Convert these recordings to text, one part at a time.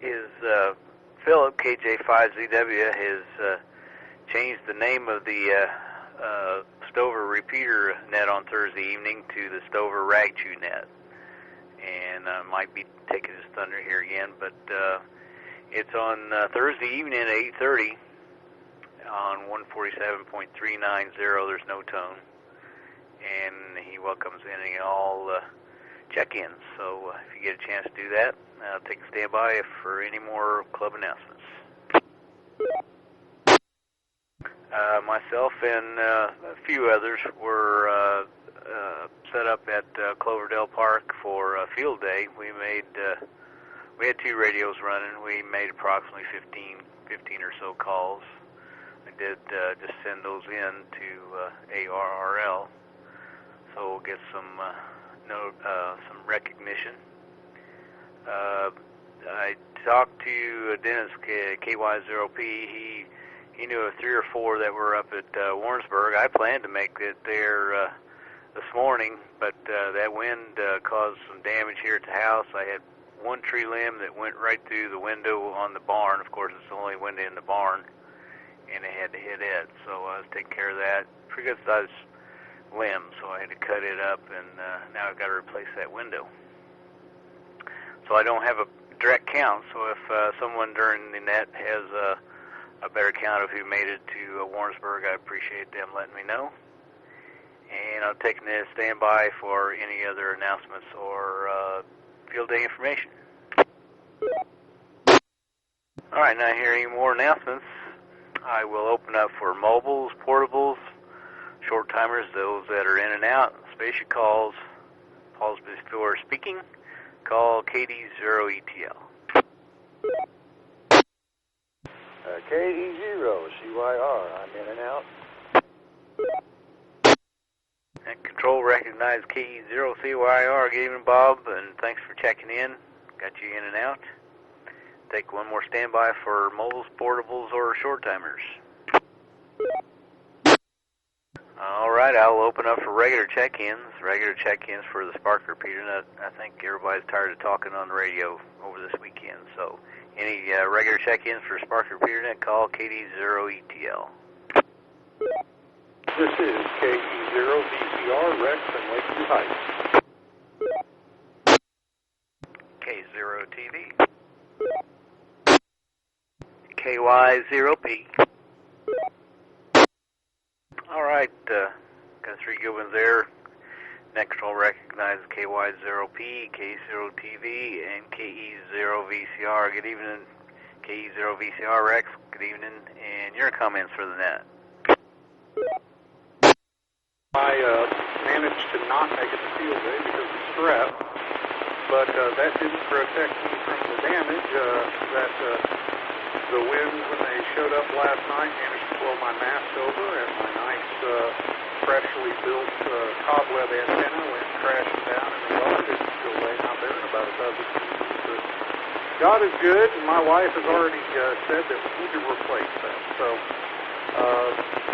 is Philip, KJ5ZW, has changed the name of the Stover repeater net on Thursday evening to the Stover Rag Chew net. And I might be taking his thunder here again, but it's on Thursday evening at 8:30 on 147.390. There's no tone. And he welcomes any and all check-ins. So if you get a chance to do that, take a standby for any more club announcements. Myself and a few others were set up at Cloverdale Park for field day. We had 2 radios running. We made approximately 15 or so calls. I did just send those in to ARRL, so we'll get some recognition. I talked to Dennis KY0P. He knew of 3 or 4 that were up at Warrensburg. I planned to make it there this morning, but that wind caused some damage here at the house. I had one tree limb that went right through the window on the barn. Of course, it's the only window in the barn, and I had to hit it. So I was taking care of that. Pretty good sized limb, so I had to cut it up, and now I've got to replace that window. So I don't have a direct count, so if someone during the net has a better count of who made it to Warrensburg, I appreciate them letting me know. And I'm taking a standby for any other announcements or field day information. All right, now hearing more announcements, I will open up for mobiles, portables, short timers, those that are in and out, spaceship calls. Paul's before speaking. Call KD0ETL. KE0CYR, I'm in and out. And control recognized KE0CYR. Good evening, Bob, and thanks for checking in. Got you in and out. Take one more standby for mobiles, portables, or short timers. All right, I'll open up for regular check-ins. Regular check-ins for the spark repeater. I think everybody's tired of talking on the radio over this weekend. So any regular check-ins for spark repeater net, call KD0ETL. This is KE0VCR Rex and Lakeview Heights. K0TV. KY0P. All right, got 3 good ones there. Net control recognizes KY0P, K0TV, and KE0VCR. Good evening, KE0VCR Rex. Good evening, and your comments for the net. I managed to not make it to field day because of strep, but that didn't protect me from the damage that the winds, when they showed up last night, managed to blow my mast over, and my nice freshly built cobweb antenna went crashing down in the yard. It's still laying out there in about a dozen pieces. But God is good, and my wife has already said that we need to replace that. So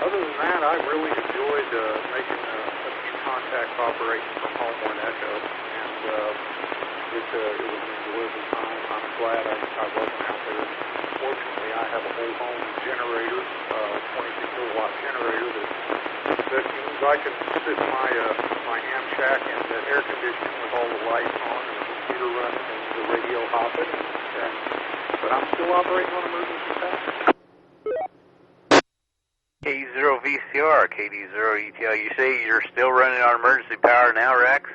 other than that, I really enjoyed making a few contacts operating from home on Echo, and it was an enjoyable time. I'm glad I wasn't out there. Fortunately, I have a whole home generator, 22 kilowatt generator that means I can sit my ham shack in the air conditioning with all the lights on and the computer running and the radio hopping, but I'm still operating on emergency power. K0VCR, KD0ETL. You say you're still running on emergency power now, Rex?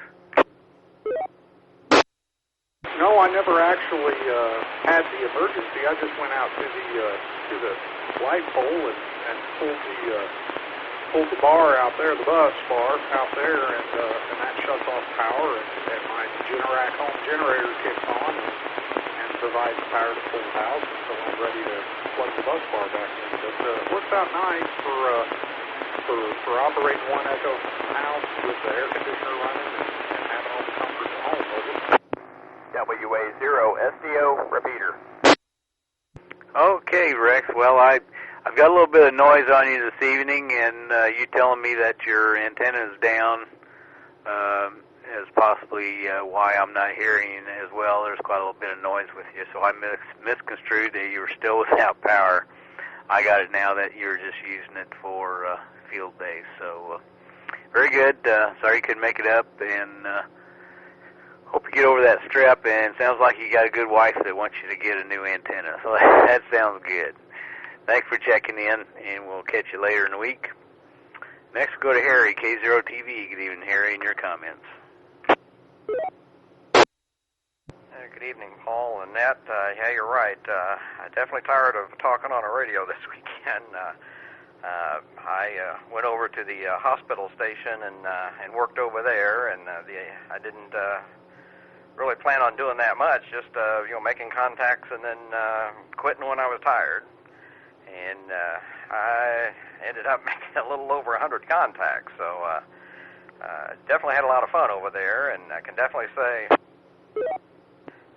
No, I never actually had the emergency. I just went out to the light pole and pulled the bar out there, the bus bar out there, and that shuts off power, and my Generac home generator kicks on and provides power to full house until I'm ready to plug the bus bar back in. But it works out nice for operating one Echo from the house with the air conditioner running and having all the comforts at home with it. WA0SDO repeater. Okay, Rex. Well, I've got a little bit of noise on you this evening, and you telling me that your antenna is down has is possibly why I'm not hearing as well. There's quite a little bit of noise with you, so I misconstrued that you were still without power. I got it now that you're just using it for field days. So very good. Sorry you couldn't make it up, and hope you get over that strep. And sounds like you got a good wife that wants you to get a new antenna. So that sounds good. Thanks for checking in, and we'll catch you later in the week. Next, we'll go to Harry, K0TV. Good evening, Harry, and your comments. Good evening, Paul and Nat. Yeah, you're right. I'm definitely tired of talking on a radio this weekend. I went over to the hospital station and worked over there, and I didn't really plan on doing that much, just making contacts and then quitting when I was tired. And I ended up making a little over 100 contacts, so definitely had a lot of fun over there, and I can definitely say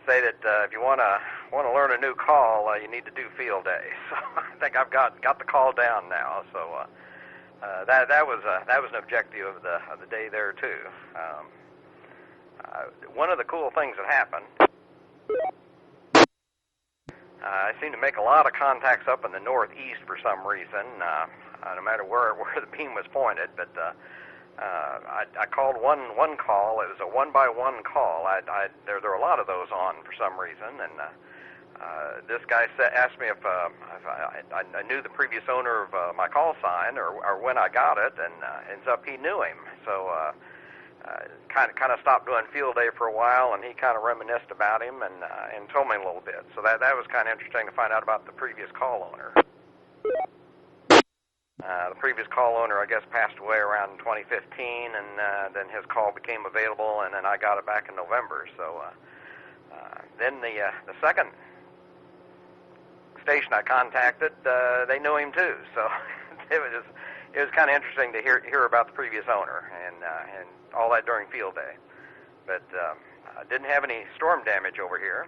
that if you want to learn a new call, you need to do field day. So I think I've got the call down now. So that was an objective of the day there too. One of the cool things that happened, I seem to make a lot of contacts up in the northeast for some reason, no matter where the beam was pointed. But I called one call. It was a 1-by-1 call. There were a lot of those on for some reason, and this guy asked me if I knew the previous owner of my call sign or when I got it, and ends up he knew him. So kind of stopped doing field day for a while, and he kind of reminisced about him and told me a little bit. So that was kind of interesting to find out about the previous call owner. The previous call owner, I guess, passed away around 2015, and then his call became available, and then I got it back in November. So then the second station I contacted, they knew him too. So it was kind of interesting to hear about the previous owner and all that during field day. But I didn't have any storm damage over here.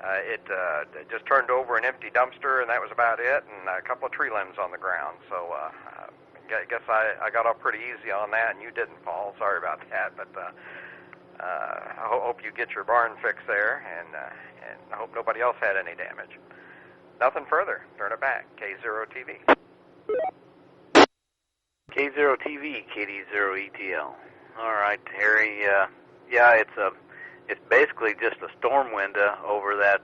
It just turned over an empty dumpster, and that was about it, and a couple of tree limbs on the ground. So I guess I got off pretty easy on that, and you didn't, Paul. Sorry about that. But I hope you get your barn fixed there, and I hope nobody else had any damage. Nothing further. Turn it back. K0TV. K0TV, KD0ETL. All right, Harry. Yeah, it's basically just a storm window over that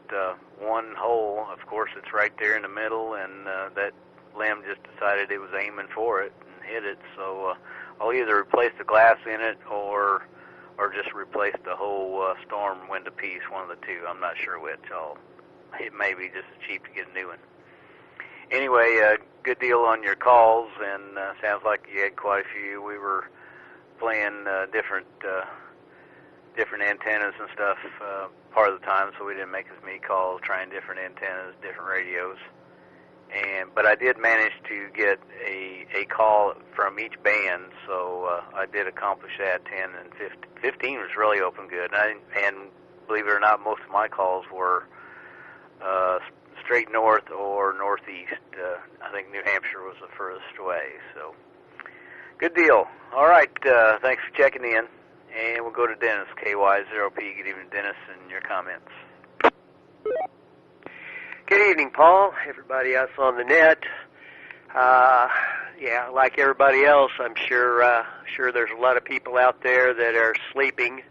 one hole. Of course, it's right there in the middle, and that limb just decided it was aiming for it and hit it. So I'll either replace the glass in it or just replace the whole storm window piece, one of the two. I'm not sure which. It may be just as cheap to get a new one. Anyway, good deal on your calls, and sounds like you had quite a few. We were playing different antennas and stuff part of the time, so we didn't make as many calls, trying different antennas, different radios. But I did manage to get a call from each band, so I did accomplish that. 10 and 15 was really open good, and believe it or not, most of my calls were straight north or northeast. I think New Hampshire was the furthest away, so good deal. All right, thanks for checking in. And we'll go to Dennis, KY0P. Good evening, Dennis, and your comments. Good evening, Paul, everybody else on the net. Yeah, like everybody else, I'm sure there's a lot of people out there that are sleeping,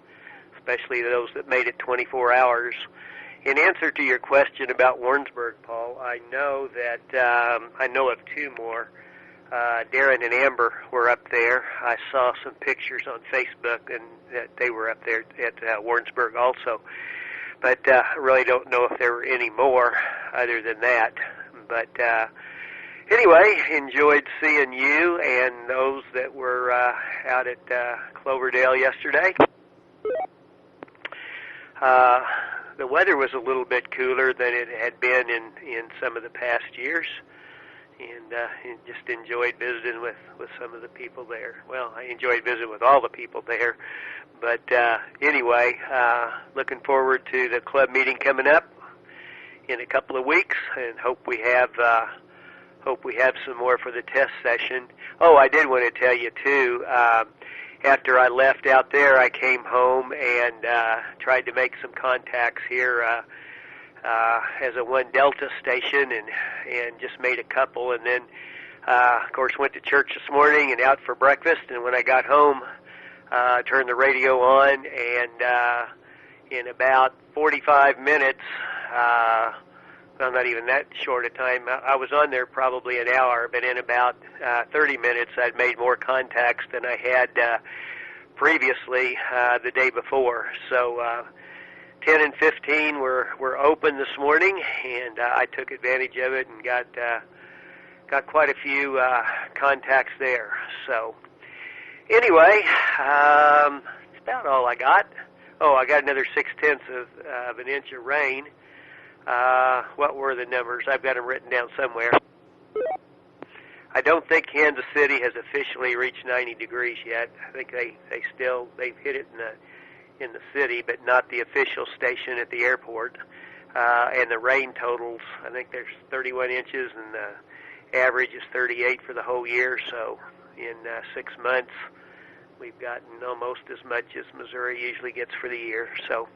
especially those that made it 24 hours. In answer to your question about Warrensburg, Paul, I know that I know of two more. Darren and Amber were up there. I saw some pictures on Facebook, and that they were up there at Warrensburg also. But I really don't know if there were any more other than that. But anyway, enjoyed seeing you and those that were out at Cloverdale yesterday. The weather was a little bit cooler than it had been in some of the past years. And just enjoyed visiting with some of the people there. Well, I enjoyed visiting with all the people there. But anyway, looking forward to the club meeting coming up in a couple of weeks, and hope we have some more for the test session. Oh, I did want to tell you too. after I left out there, I came home and tried to make some contacts here as a 1 Delta station, and just made a couple, and then of course went to church this morning and out for breakfast, and when I got home, turned the radio on, and in about 45 minutes, well, not even that short a time, I was on there probably an hour, but in about 30 minutes I'd made more contacts than I had previously the day before. So 10 and 15 were open this morning, and I took advantage of it and got quite a few contacts there. So anyway, that's about all I got. Oh, I got another 0.6 of an inch of rain. What were the numbers? I've got them written down somewhere. I don't think Kansas City has officially reached 90 degrees yet. I think they've hit it in the city, but not the official station at the airport. And the rain totals, I think there's 31 inches, and the average is 38 for the whole year. So in 6 months, we've gotten almost as much as Missouri usually gets for the year. So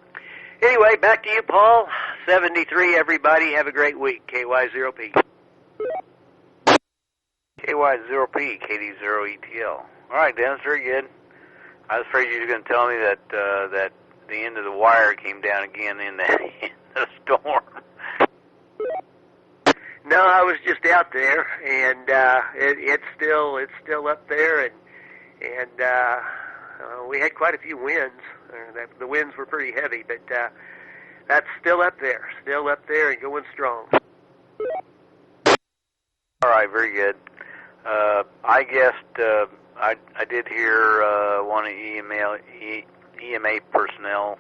anyway, back to you, Paul. 73, everybody. Have a great week. KY0P. KY0P, KD0ETL. All right, Dennis, very good. I was afraid you were going to tell me that that the end of the wire came down again in the storm. No, I was just out there, and it's still up there, and we had quite a few winds. The winds were pretty heavy, but that's still up there and going strong. All right, very good. I guessed I did hear one of EMA personnel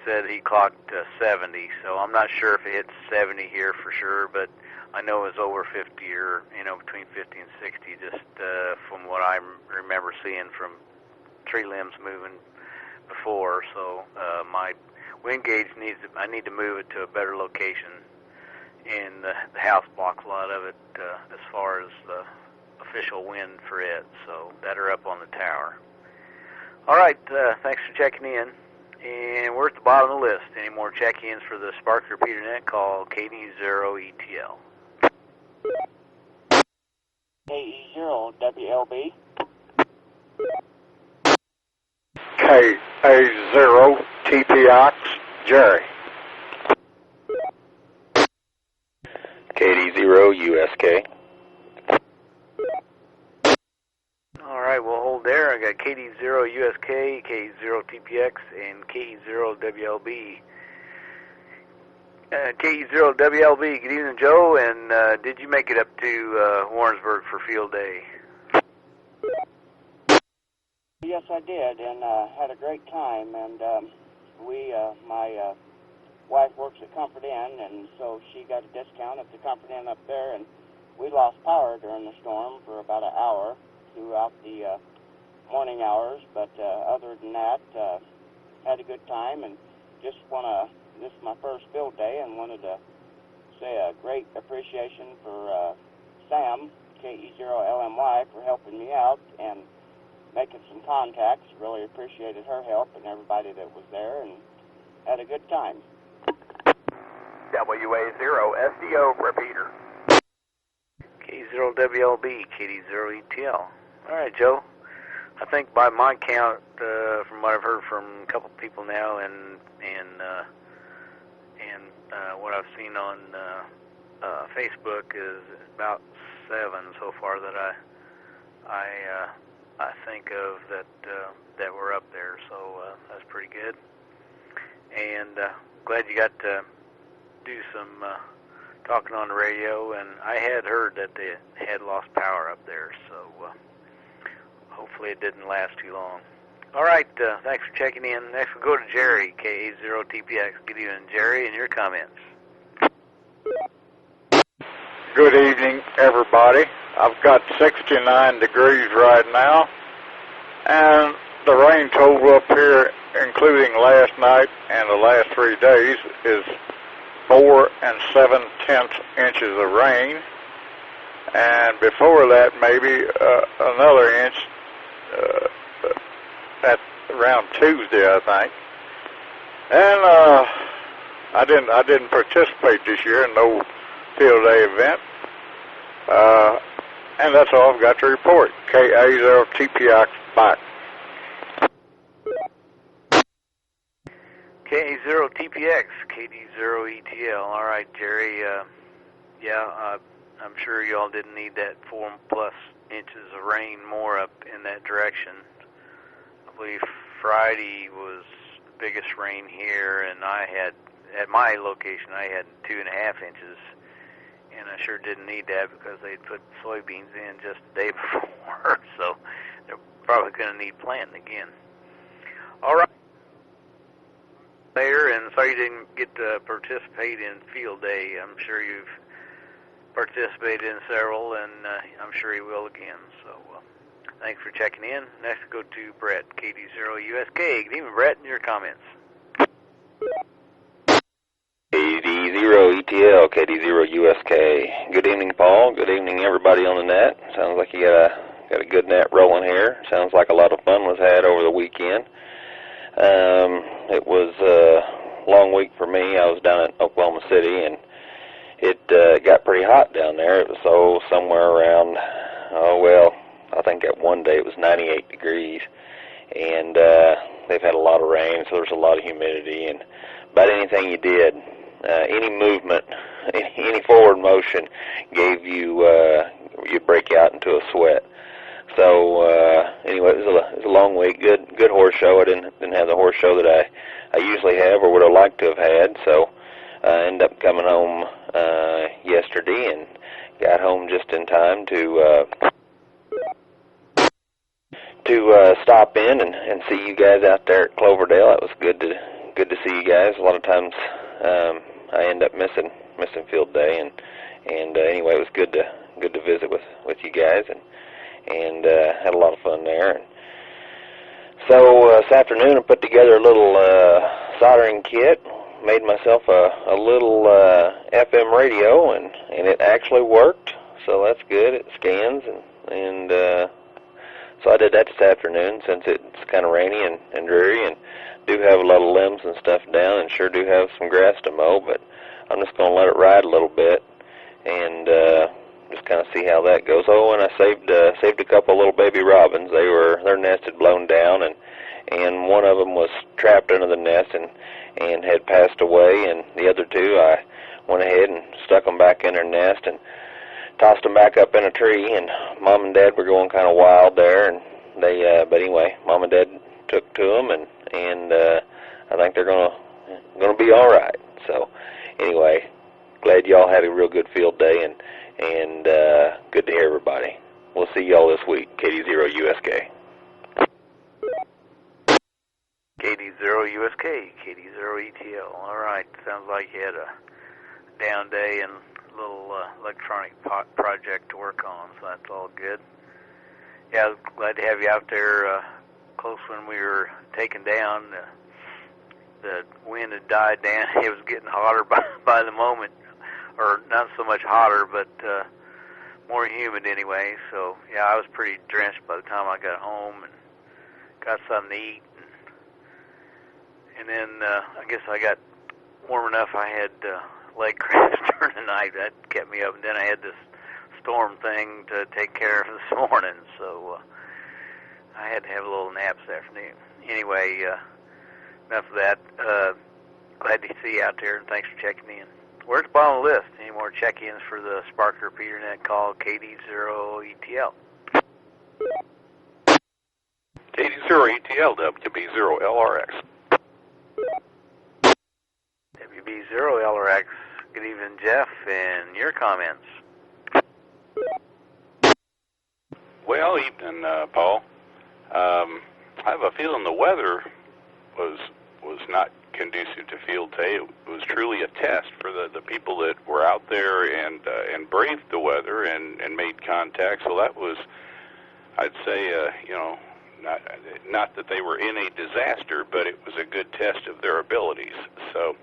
said he clocked 70, so I'm not sure if it hit 70 here for sure, but I know it was over 50 or, between 50 and 60 just from what I remember seeing from tree limbs moving before. So my wind gauge I need to move it to a better location, and the house blocks a lot of it as far as the official wind for it, so that are up on the tower. All right, thanks for checking in. And we're at the bottom of the list. Any more check-ins for the Spark Repeater Net, call KD0ETL. KE0WLB. KA0 TPX, Jerry. KD0 USK. All right, we'll hold there. I got KD0 USK, KE0 TPX, and KE0 WLB. KE0 WLB, good evening, Joe, and did you make it up to Warrensburg for field day? Yes, I did, and had a great time, and my wife works at Comfort Inn, and so she got a discount at the Comfort Inn up there, and we lost power during the storm for about an hour throughout the morning hours, but other than that, had a good time, and just this is my first field day, and wanted to say a great appreciation for Sam, KE0LMY, for helping me out and making some contacts. Really appreciated her help and everybody that was there, and had a good time. WA0 SDO repeater. K0WLB, KD0ETL. All right, Joe. I think by my count, from what I've heard from a couple people now, and what I've seen on Facebook, is about 7 so far that I think of that were up there. So that's pretty good. And glad you got to do some talking on the radio, and I had heard that they had lost power up there, so hopefully it didn't last too long. All right, thanks for checking in. Next we'll go to Jerry, KA0TPX. Good evening, Jerry, and your comments. Good evening, everybody. I've got 69 degrees right now, and the rain total up here, including last night and the last 3 days, is 4 7/10 inches of rain, and before that maybe another inch at around Tuesday, I think. And I didn't participate this year in no field day event. And that's all I've got to report. KA0TPX, bye. KA0TPX, KD0ETL. All right, Jerry. I'm sure y'all didn't need that 4+ inches of rain more up in that direction. I believe Friday was the biggest rain here, and I had, at my location, I had 2.5 inches. And I sure didn't need that because they'd put soybeans in just the day before, so they're probably going to need planting again. All right. There, and sorry you didn't get to participate in field day. I'm sure you've participated in several, and I'm sure you will again. So thanks for checking in. Next, go to Brett, KD0USK. Good evening, Brett, and your comments. KD0ETL, KD0USK. Good evening, Paul. Good evening, everybody on the net. Sounds like you got a good net rolling here. Sounds like a lot of fun was had over the weekend. It was a long week for me. I was down in Oklahoma City, and it got pretty hot down there. It was somewhere around, I think at one day it was 98 degrees, and they've had a lot of rain, so there's a lot of humidity, and about anything you did, any movement, any forward motion gave you, you break out into a sweat. So anyway, it was a long week. Good horse show. I didn't have the horse show that I usually have or would have liked to have had. So I ended up coming home yesterday and got home just in time to stop in and see you guys out there at Cloverdale. That was good to see you guys. A lot of times I end up missing field day, and anyway, it was good to visit with you guys and had a lot of fun there. And so this afternoon I put together a little soldering kit, made myself a little FM radio, and it actually worked, so that's good. It scans, and so I did that this afternoon since it's kind of rainy and dreary, and do have a lot of limbs and stuff down, and sure do have some grass to mow, but I'm just going to let it ride a little bit and just kind of see how that goes. Oh, and I saved a couple little baby robins. Their nest had blown down, and one of them was trapped under the nest and had passed away, and the other two I went ahead and stuck them back in their nest and tossed them back up in a tree, and Mom and Dad were going kind of wild there, and they but anyway, Mom and Dad took to them, and I think they're gonna be all right. So anyway, glad y'all had a real good field day, and good to hear everybody. We'll see y'all this week. KD0USK. KD0USK, KD0ETL. All right, sounds like you had a down day and a little electronic project to work on, so that's all good. Yeah, I was glad to have you out there close when we were taken down. The wind had died down. It was getting hotter by the moment, or not so much hotter, but more humid anyway. So, yeah, I was pretty drenched by the time I got home and got something to eat. And then I guess I got warm enough. I had leg cramps during the night. That kept me up. And then I had this storm thing to take care of this morning. So I had to have a little nap this afternoon. Anyway, enough of that. Glad to see you out there, and thanks for checking in. Where's the bottom of the list? Any more check-ins for the Sparker PeterNet call, KD0ETL? KD0ETL, WB0LRX. WB0LRX. Good evening, Jeff, and your comments. Well, evening, Paul. I have a feeling the weather was not conducive to field day. It was truly a test for the people that were out there and braved the weather and made contact. So that was, I'd say, not that they were in a disaster, but it was a good test of their abilities. So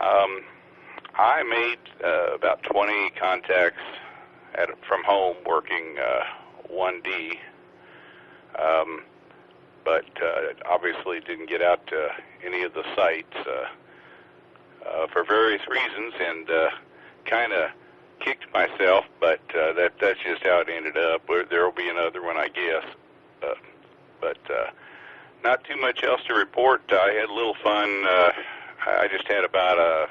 I made about 20 contacts from home working 1D. but obviously didn't get out to any of the sites for various reasons, and kind of kicked myself, but that's just how it ended up. There will be another one, I guess. But not too much else to report. I had a little fun. I just had about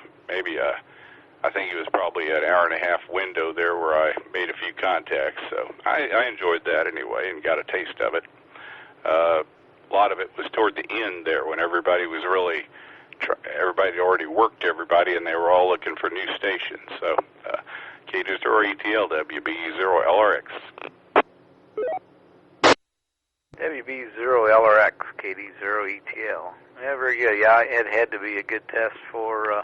I think it was probably an hour-and-a-half window there where I made a few contacts. So I enjoyed that anyway and got a taste of it. A lot of it was toward the end there when everybody was really, everybody already worked everybody and they were all looking for new stations. So K20ETL, WB0LRX. WB0LRX, KD0ETL. Yeah, very good. Yeah, it had to be a good test for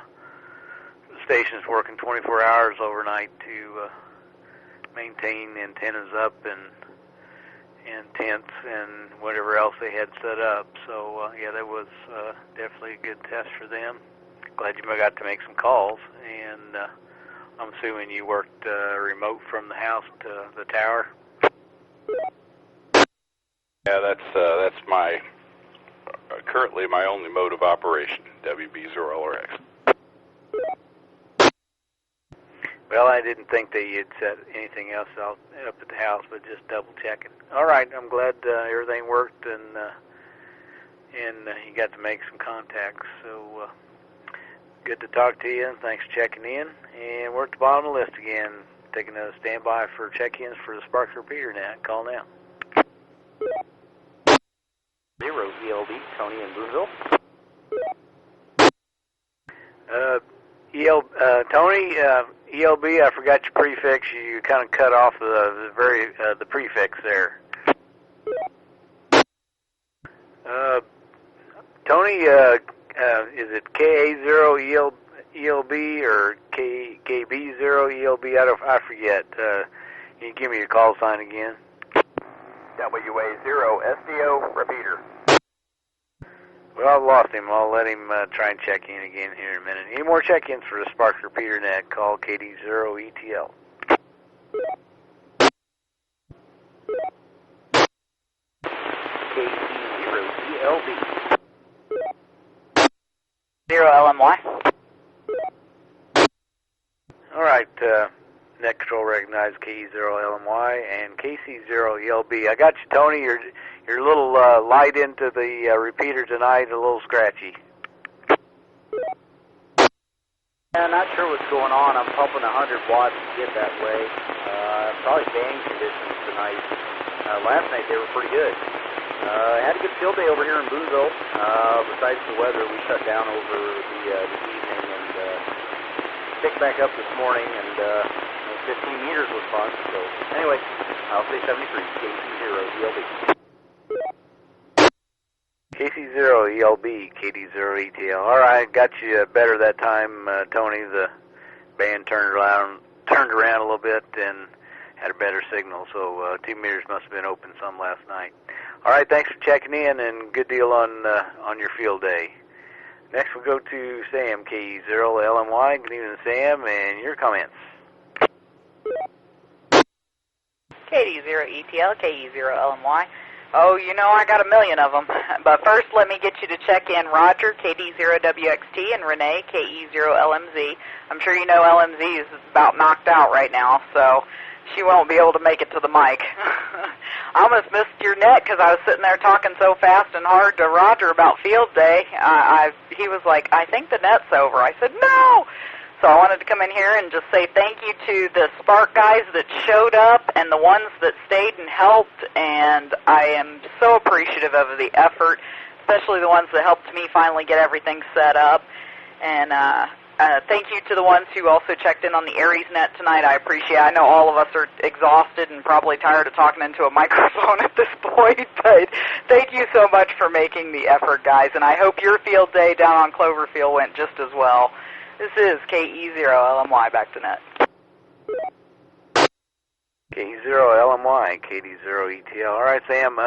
stations working 24 hours overnight to maintain antennas up and tents and whatever else they had set up. So, yeah, that was definitely a good test for them. Glad you got to make some calls, and I'm assuming you worked remote from the house to the tower. Yeah, that's my currently my only mode of operation, WB0LRX. Well, I didn't think that you'd set anything else out up at the house, but just double checking. All right, I'm glad everything worked and you got to make some contacts. So good to talk to you, and thanks for checking in. And we're at the bottom of the list again, taking a standby for check-ins for the Sparks Repeater net. Call now. 0 ELB, Tony in Boonville. Tony, ELB, I forgot your prefix. You kind of cut off the prefix there. Tony, is it KA0 ELB or KB0 ELB? I forget. Can you give me your call sign again? WA0 SDO repeater. Well, I've lost him. I'll let him try and check in again here in a minute. Any more check-ins for the Sparks Repeater net, call KD0ETL. KD0ELB. 0 LMY. All right, net control recognized KE0LMY and KC0ELB. I got you, Tony. You're a little light into the repeater tonight, a little scratchy. Yeah, not sure what's going on. I'm pumping 100 watts to get that way. Probably band conditions tonight. Last night they were pretty good. Had a good field day over here in Boonville. Besides the weather, we shut down over the evening and picked back up this morning, and 15 meters was fun. So anyway, I'll say 73, KC0ELB. KC0ELB, KD0ETL. All right, got you better that time, Tony. The band turned around a little bit and had a better signal, so 2 meters must have been open some last night. All right, thanks for checking in, and good deal on your field day. Next we'll go to Sam, KE0LMY. Good evening, Sam, and your comments. KD0ETL, KE0LMY. Oh, you know I got a million of them. But first, let me get you to check in Roger, KD0WXT, and Renee, KE0LMZ. I'm sure you know LMZ is about knocked out right now, so she won't be able to make it to the mic. I almost missed your net because I was sitting there talking so fast and hard to Roger about field day. He was like, I think the net's over. I said, no! So I wanted to come in here and just say thank you to the Spark guys that showed up and the ones that stayed and helped, and I am so appreciative of the effort, especially the ones that helped me finally get everything set up. And thank you to the ones who also checked in on the Aries net tonight. I appreciate it. I know all of us are exhausted and probably tired of talking into a microphone at this point, but thank you so much for making the effort, guys, and I hope your field day down on Cloverfield went just as well. This is KE0LMY, back to net. KE0LMY, KD0ETL. All right, Sam.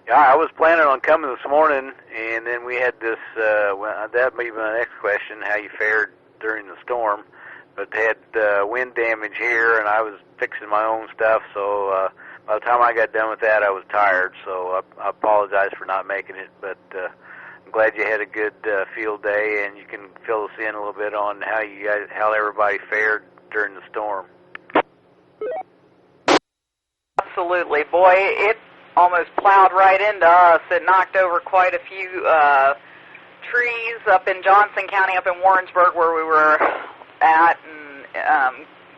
Yeah, I was planning on coming this morning, and then we had this, that may be my next question, how you fared during the storm. But they had wind damage here, and I was fixing my own stuff, so by the time I got done with that, I was tired, so I apologize for not making it, but I'm glad you had a good field day, and you can fill us in a little bit on how everybody fared during the storm. Absolutely. Boy, it almost plowed right into us. It knocked over quite a few trees up in Johnson County, up in Warrensburg, where we were at, and a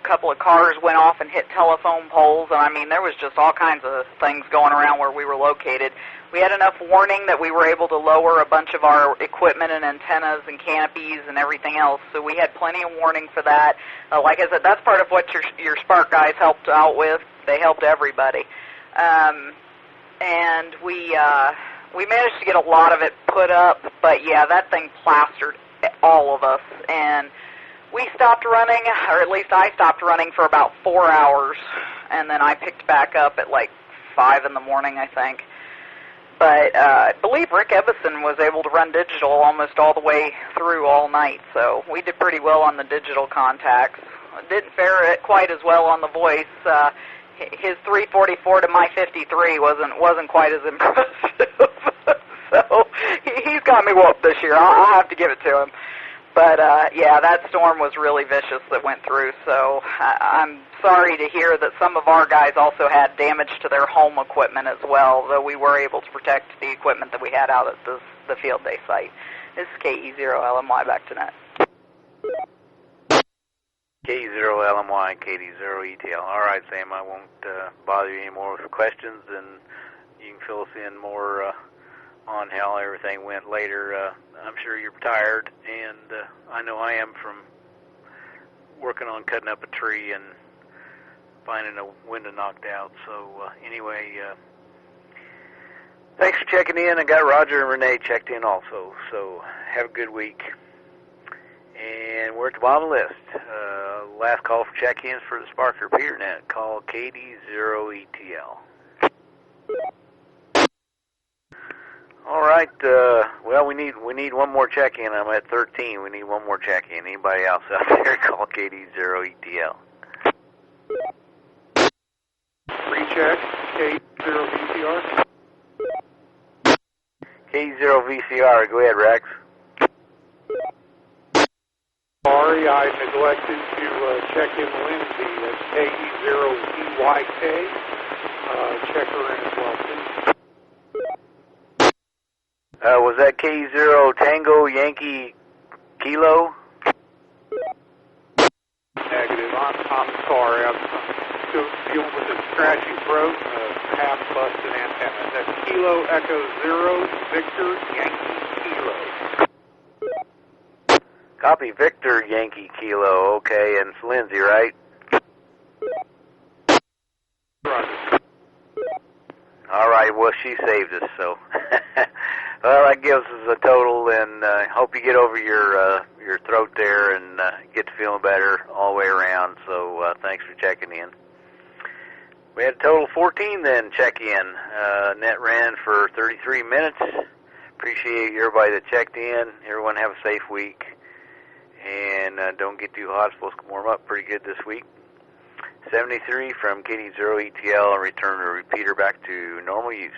couple of cars went off and hit telephone poles, and I mean, there was just all kinds of things going around where we were located. We had enough warning that we were able to lower a bunch of our equipment and antennas and canopies and everything else, so we had plenty of warning for that. Like I said, that's part of what your Spark guys helped out with. They helped everybody. And we managed to get a lot of it put up, but yeah, that thing plastered all of us, and we stopped running, or at least I stopped running for about 4 hours, and then I picked back up at like 5 in the morning, I think. But I believe Rick Ebbison was able to run digital almost all the way through all night, so we did pretty well on the digital contacts. Didn't fare it quite as well on the voice. His 344 to my 53 wasn't quite as impressive. So he's got me whooped this year. I'll have to give it to him. But yeah, that storm was really vicious that went through. So I'm sorry to hear that some of our guys also had damage to their home equipment as well, though we were able to protect the equipment that we had out at the field day site. This is KE0LMY back to net. KE0LMY and KD0ETL. All right, Sam, I won't bother you anymore with questions, and you can fill us in more on how everything went later. I'm sure you're tired, and I know I am from working on cutting up a tree and finding a window knocked out. So anyway, thanks for checking in. I got Roger and Renee checked in also, so have a good week. And we're at the bottom of the list. Last call for check-ins for the Spark Repeater Net. Call KD0ETL. All right. Well, we need one more check-in. I'm at 13. We need one more check-in. Anybody else out there? Call KD0ETL. Recheck K0VCR. K0VCR. Go ahead, Rex. Sorry, I neglected to check in Lindsay. That's KE0EYK. Check her in as well, please. Was that K0 Tango Yankee Kilo? Negative. I'm sorry. I'm still dealing with a scratchy throat and a half-busted antenna. That's Kilo Echo 0 Victor Yankee Kilo. Copy Victor Yankee Kilo. Okay, and it's Lindsay, right? Right. All right, well, she saved us, so. Well, that gives us a total, and hope you get over your throat there and get to feeling better all the way around, so thanks for checking in. We had a total of 14 then check-in. Net ran for 33 minutes. Appreciate everybody that checked in. Everyone have a safe week. And don't get too hot. It's supposed to warm up pretty good this week. 73 from KD0ETL and return the repeater back to normal use.